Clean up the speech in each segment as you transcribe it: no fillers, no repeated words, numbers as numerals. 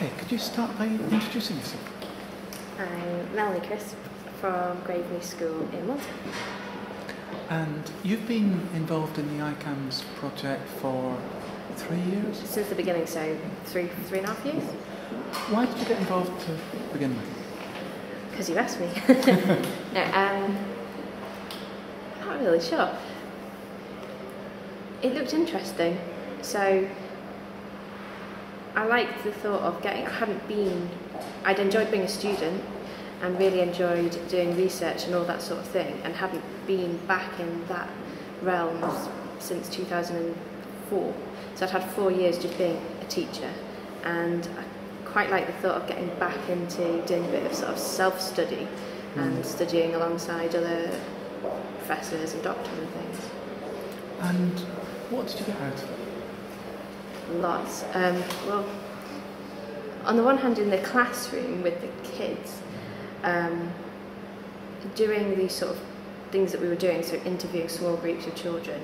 Okay, could you start by introducing yourself? I'm Mel Chrisp from Graveney School in Malta. And you've been involved in the ICAMS project for 3 years? Since the beginning, so three and a half years. Why did you get involved to begin with? Because you asked me. No, not really sure. It looked interesting, so I liked the thought of I'd enjoyed being a student and really enjoyed doing research and all that sort of thing, and hadn't been back in that realm since 2004. So I'd had 4 years just being a teacher, and I quite like the thought of getting back into doing a bit of sort of self-study and studying alongside other professors and doctors and things. And what did you get out of it? Lots. Well, on the one hand, in the classroom with the kids, doing these sort of things that we were doing, so interviewing small groups of children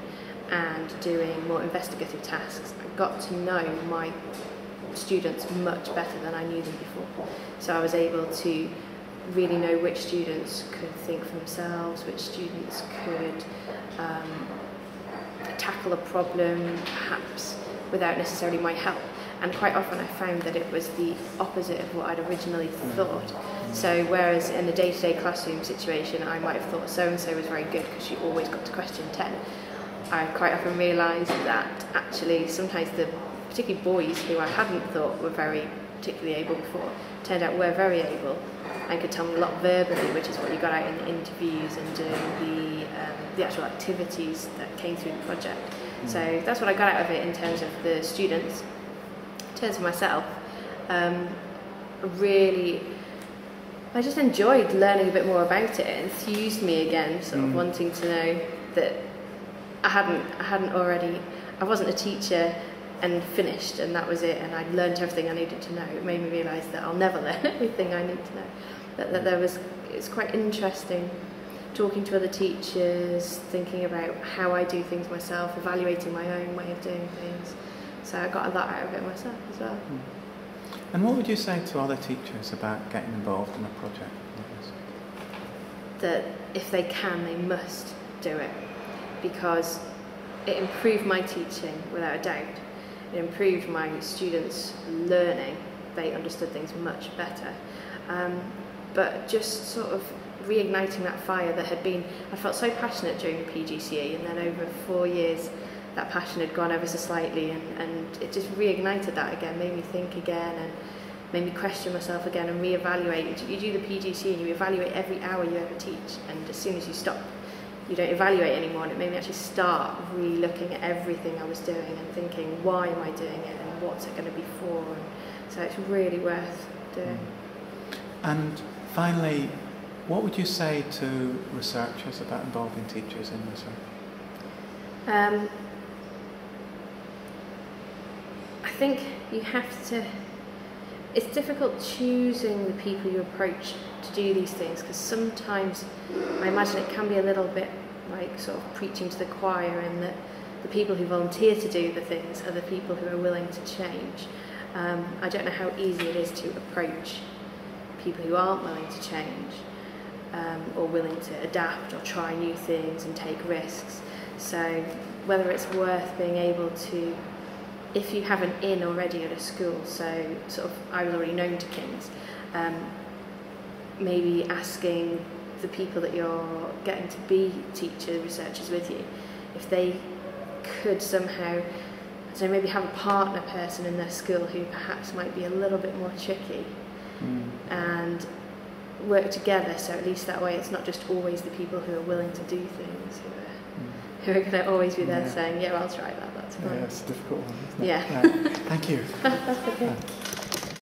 and doing more investigative tasks, I got to know my students much better than I knew them before. So I was able to really know which students could think for themselves, which students could tackle a problem perhaps without necessarily my help. And quite often I found that it was the opposite of what I'd originally thought. So whereas in a day-to-day classroom situation I might have thought so-and-so was very good because she always got to question 10, I quite often realised that actually sometimes particularly boys who I hadn't thought were very particularly able before, turned out were very able and could tell me a lot verbally, which is what you got out in the interviews and doing the actual activities that came through the project. So that's what I got out of it in terms of the students. In terms of myself, I just enjoyed learning a bit more about it. It enthused me again, sort of wanting to know that I wasn't a teacher and finished and that was it, and I'd learned everything I needed to know. It made me realise that I'll never learn everything I need to know. That it's quite interesting talking to other teachers, thinking about how I do things myself, evaluating my own way of doing things. So I got a lot out of it myself as well. And what would you say to other teachers about getting involved in a project like this? That if they can, they must do it, because it improved my teaching without a doubt. It improved my students' learning. They understood things much better. But just sort of reigniting that fire that I felt so passionate during the PGCE, and then over 4 years that passion had gone ever so slightly, and it just reignited that again, made me think again and made me question myself again and reevaluate. You do the PGCE and you evaluate every hour you ever teach, and as soon as you stop you don't evaluate anymore, and it made me actually start re-looking at everything I was doing and thinking, why am I doing it and what's it going to be for, and so it's really worth doing. And finally, what would you say to researchers about involving teachers in research? I think you have to, it's difficult choosing the people you approach to do these things, because sometimes I imagine it can be a little bit like sort of preaching to the choir, in that the people who volunteer to do the things are the people who are willing to change. I don't know how easy it is to approach people who aren't willing to change, or willing to adapt or try new things and take risks. So whether it's worth being able to, if you have an in already at a school, so sort of I was already known to King's, maybe asking the people that you're getting to be researchers with you, if they could somehow, so maybe have a partner person in their school who perhaps might be a little bit more tricky, and work together, so at least that way it's not just always the people who are willing to do things who are going to always be there saying, yeah, I'll try that, that's fine. Yeah, it's a difficult one, isn't it? Yeah. Thank you. That's okay.